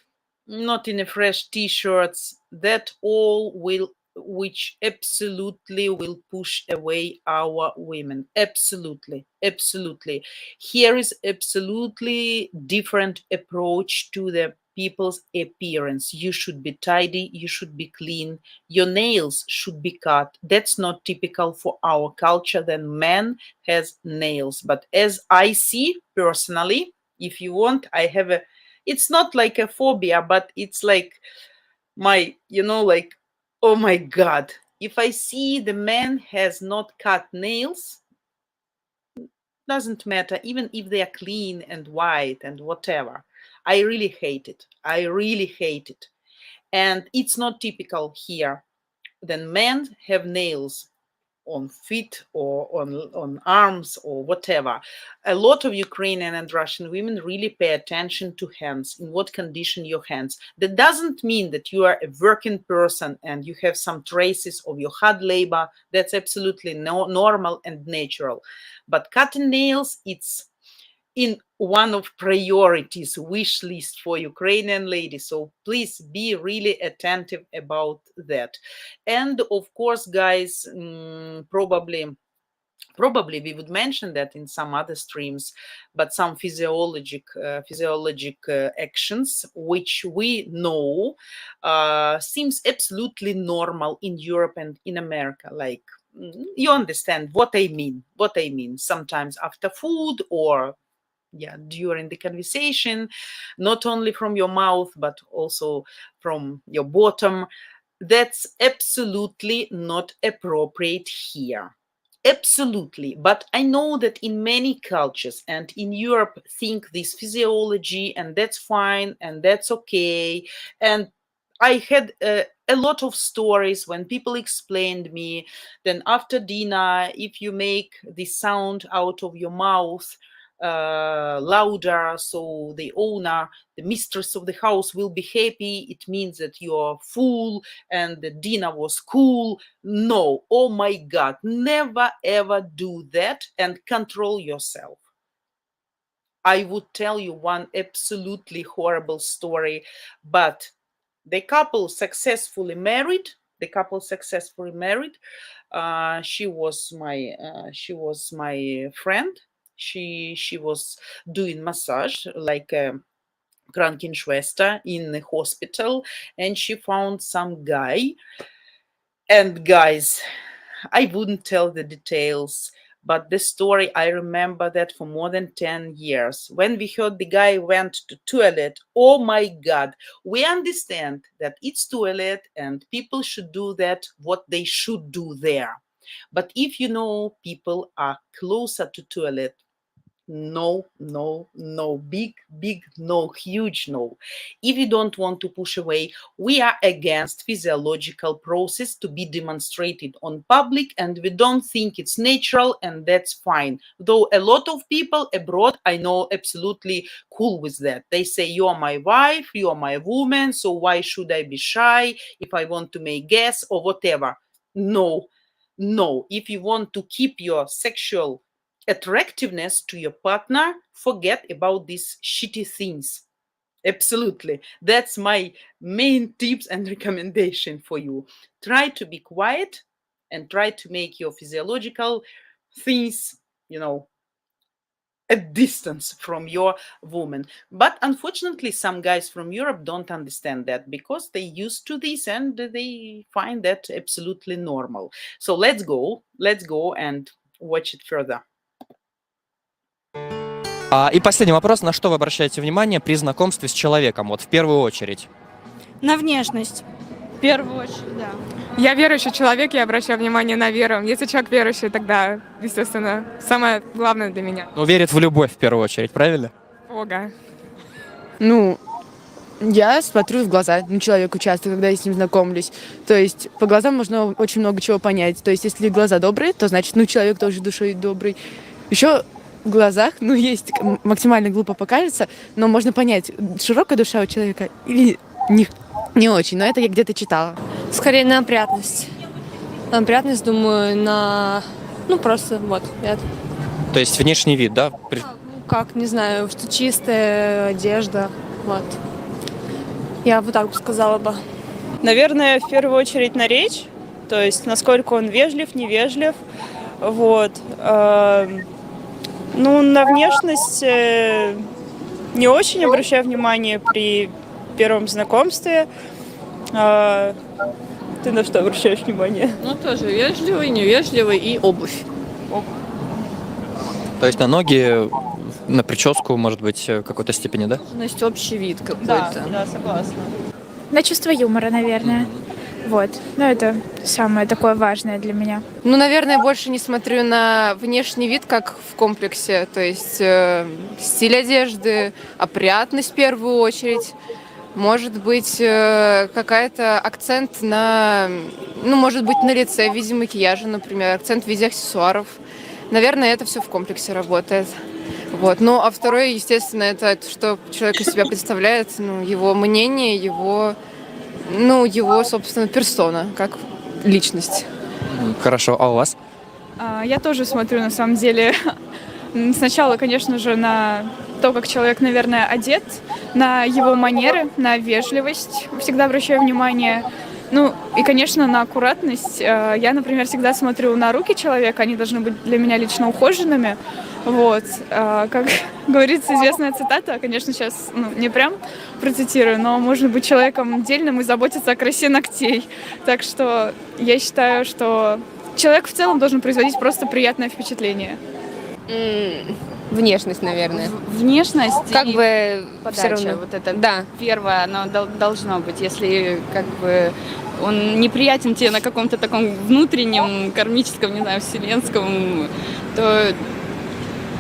not in a fresh t-shirts, that all will, which absolutely will push away our women. Absolutely, absolutely. Here is absolutely different approach to the people's appearance. You should be tidy, you should be clean, your nails should be cut. That's not typical for our culture. Then man has nails. But as I see personally, if you want, I have a, it's not like a phobia, but it's like my, like, oh my God, if I see the man has not cut nails, doesn't matter, even if they are clean and white and whatever. I really hate it. I really hate it. And it's not typical here. Then men have nails on feet or on arms or whatever. A lot of Ukrainian and Russian women really pay attention to hands, in what condition your hands. That doesn't mean that you are a working person and you have some traces of your hard labor. That's absolutely normal and natural. But cutting nails, it's in one of priorities wish list for Ukrainian ladies. So please be really attentive about that. And of course, guys, probably we would mention that in some other streams, but some physiologic actions which we know seems absolutely normal in Europe and in America. Like, you understand what I mean. Sometimes after food or during the conversation, not only from your mouth but also from your bottom. That's absolutely not appropriate here. Absolutely. But I know that in many cultures and in Europe think this physiology, and that's fine and that's okay. And I had a lot of stories when people explained me, then after dinner, if you make the sound out of your mouth louder, so the owner, the mistress of the house will be happy, it means that you're full and the dinner was cool. No, oh my God, never ever do that and control yourself. I would tell you one absolutely horrible story, but the couple successfully married. She was my friend. She was doing massage like a Krankenschwester in the hospital, and she found some guy. And guys, I wouldn't tell the details, but the story, I remember that for more than 10 years. When we heard the guy went to toilet, oh my God, we understand that it's toilet and people should do that, what they should do there. But if you know people are closer to toilet, no, big no, huge no. If you don't want to push away, we are against physiological process to be demonstrated on public, and we don't think it's natural, and that's fine. Though a lot of people abroad, I know, absolutely cool with that. They say, you're my wife, you're my woman, so why should I be shy if I want to make guess or whatever? No, if you want to keep your sexual attractiveness to your partner, forget about these shitty things. Absolutely. That's my main tips and recommendation for you. Try to be quiet and try to make your physiological things, a distance from your woman. But unfortunately, some guys from Europe don't understand that because they used to this and they find that absolutely normal. So let's go and watch it further. И последний вопрос. На что вы обращаете внимание при знакомстве с человеком? Вот в первую очередь. На внешность. В первую очередь, да. Я верующий человек, я обращаю внимание на веру. Если человек верующий, тогда, естественно, самое главное для меня. Ну, верит в любовь в первую очередь, правильно? Бога. Я смотрю в глаза человеку часто, когда я с ним знакомлюсь. То есть по глазам можно очень много чего понять. То есть если глаза добрые, то значит, человек тоже душой добрый. Еще в глазах, есть, максимально глупо покажется, но можно понять, широкая душа у человека или не очень. Но это я где-то читала. Скорее на опрятность. Приятность, думаю, на... Ну, просто вот. То есть внешний вид, да? Как, не знаю, что чистая одежда. Вот. Я вот так бы сказала бы. Наверное, в первую очередь на речь, то есть насколько он вежлив, невежлив. Вот. Ну, на внешность не очень обращаю внимание при первом знакомстве. Ты на что обращаешь внимание? Ну, тоже вежливый, невежливый и обувь. То есть на ноги, на прическу, может быть, в какой-то степени, да? Общий вид какой-то. Да, согласна. На чувство юмора, наверное. Вот. Ну, это самое такое важное для меня. Ну, наверное, больше не смотрю на внешний вид, как в комплексе. То есть стиль одежды, опрятность в первую очередь. Может быть, какая-то акцент на, ну, может быть, на лице в виде макияжа, например, акцент в виде аксессуаров. Наверное, это все в комплексе работает. Вот. Ну, а второе, естественно, это что человек из себя представляет, ну, его мнение, его, собственно, персона, как личность. Хорошо, а у вас? Я тоже смотрю, на самом деле, сначала, конечно же, на то, как человек, наверное, одет, на его манеры, на вежливость. Всегда обращаю внимание. Ну, и, конечно, на аккуратность. Я, например, всегда смотрю на руки человека, они должны быть для меня лично ухоженными. Вот. Как говорится, известная цитата, конечно, сейчас не прям процитирую, но можно быть человеком дельным и заботиться о красе ногтей. Так что я считаю, что человек в целом должен производить просто приятное впечатление. Внешность, наверное. Внешность Как и бы подача, все равно. вот это Да. первое, оно должно быть. Если как бы он неприятен тебе на каком-то таком внутреннем, кармическом, не знаю, вселенском, то...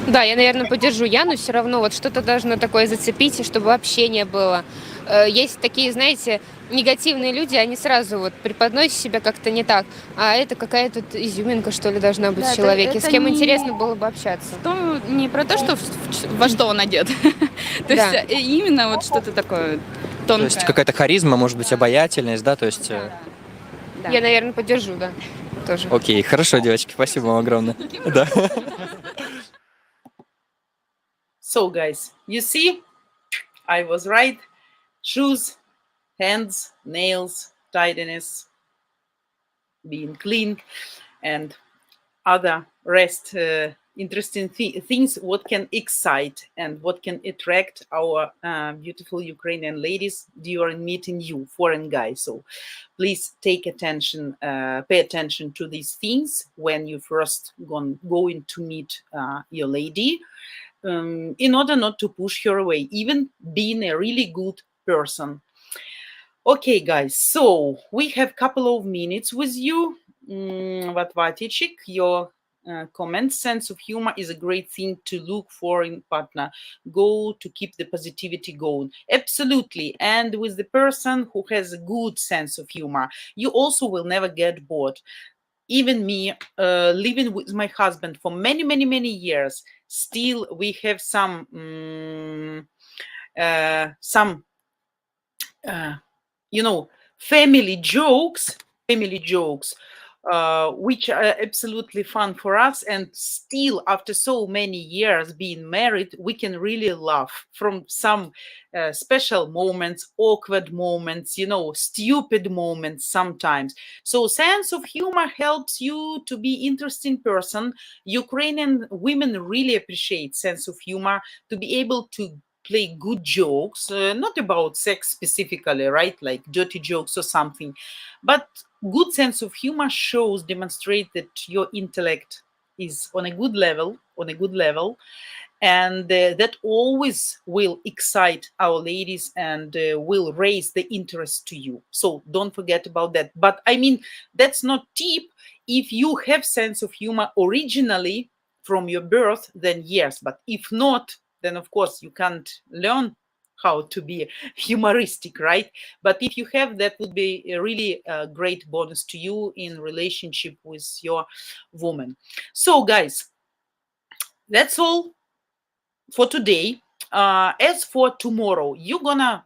Да, я, наверное, поддержу Яну, все равно вот что-то должно такое зацепить, чтобы вообще не было. Есть такие, знаете, негативные люди, они сразу вот преподносят себя как-то не так, а это какая-то изюминка, что ли, должна быть Да, в человеке, это с кем не- интересно было бы общаться. То не про то, что во что он одет. То Да. есть именно вот что-то такое То тонкое. есть какая-то харизма, может быть, обаятельность, да? То есть... Да. Я, наверное, поддержу, да, тоже. Окей, хорошо, девочки, спасибо вам огромное. Да. So, guys, you see, I was right. Shoes, hands, nails, tidiness, being clean, and other rest interesting things what can excite and what can attract our beautiful Ukrainian ladies during meeting you, foreign guys. So please take attention, pay attention to these things when you first going to meet your lady, in order not to push her away, even being a really good person. Okay, guys, so we have a couple of minutes with you. Vatvaticik, your comment, sense of humor is a great thing to look for in partner. Go to keep the positivity going. Absolutely. And with the person who has a good sense of humor, you also will never get bored. Even me, living with my husband for many, many, many years, still we have some family jokes, which are absolutely fun for us. And still, after so many years being married, we can really laugh from some special moments, awkward moments, stupid moments sometimes. So sense of humor helps you to be interesting person. Ukrainian women really appreciate sense of humor, to be able to play good jokes, not about sex specifically, right? Like dirty jokes or something, but good sense of humor demonstrate that your intellect is on a good level, and that always will excite our ladies and will raise the interest to you. So don't forget about that. But I mean, that's not tip. If you have sense of humor originally from your birth, then yes. But if not, then of course you can't learn how to be humoristic, right? But if you have, that would be a really great bonus to you in relationship with your woman. So guys, that's all for today. As for tomorrow, you're gonna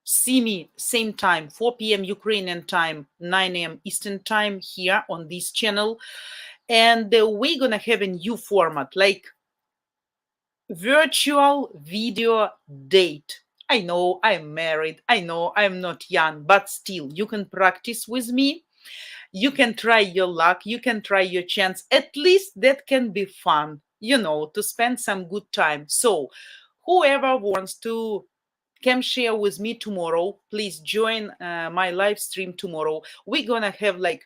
see me same time, 4 p.m. Ukrainian time, 9 a.m. Eastern time here on this channel. And we're gonna have a new format, like virtual video date. I know I'm married, I know I'm not young, but still you can practice with me. You can try your luck, you can try your chance. At least that can be fun, to spend some good time. So whoever wants to come share with me tomorrow, please join my live stream tomorrow. We're gonna have we're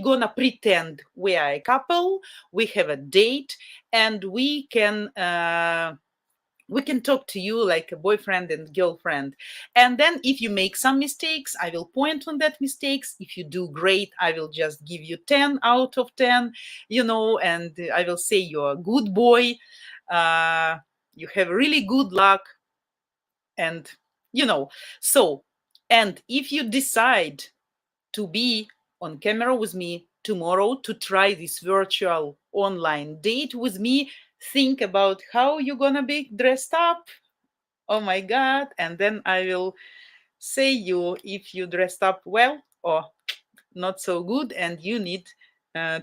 gonna pretend we are a couple, we have a date, and we can talk to you like a boyfriend and girlfriend. And then if you make some mistakes, I will point on that mistakes. If you do great, I will just give you 10 out of 10, and I will say you're a good boy. You have really good luck. And, so, and if you decide to be on camera with me tomorrow to try this virtual online date with me, think about how you're gonna be dressed up. Oh my God. And then I will say you if you dressed up well or not so good, and you need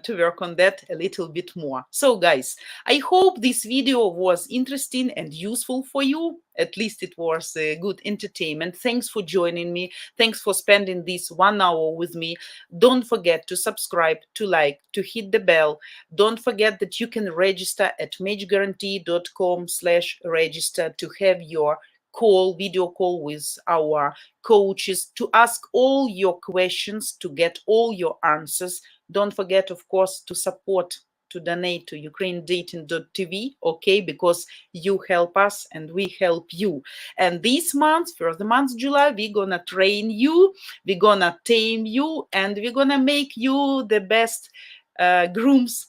to work on that a little bit more. So guys, I hope this video was interesting and useful for you. At least it was a good entertainment. Thanks for joining me. Thanks for spending this 1 hour with me. Don't forget to subscribe, to like, to hit the bell. Don't forget that you can register at matchguarantee.com/register to have your video call with our coaches, to ask all your questions, to get all your answers. Don't forget, of course, to support, to donate to ukrainedating.tv, okay, because you help us and we help you. And this month, for the month July, we're gonna train you, we're gonna tame you, and we're gonna make you the best grooms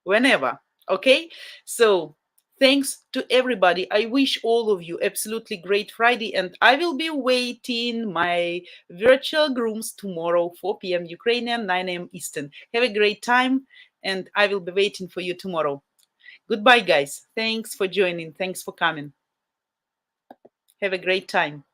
whenever, okay? So thanks to everybody. I wish all of you absolutely great Friday, and I will be waiting my virtual grooms tomorrow, 4 p.m. Ukrainian, 9 a.m. Eastern. Have a great time, and I will be waiting for you tomorrow. Goodbye, guys. Thanks for joining. Thanks for coming. Have a great time.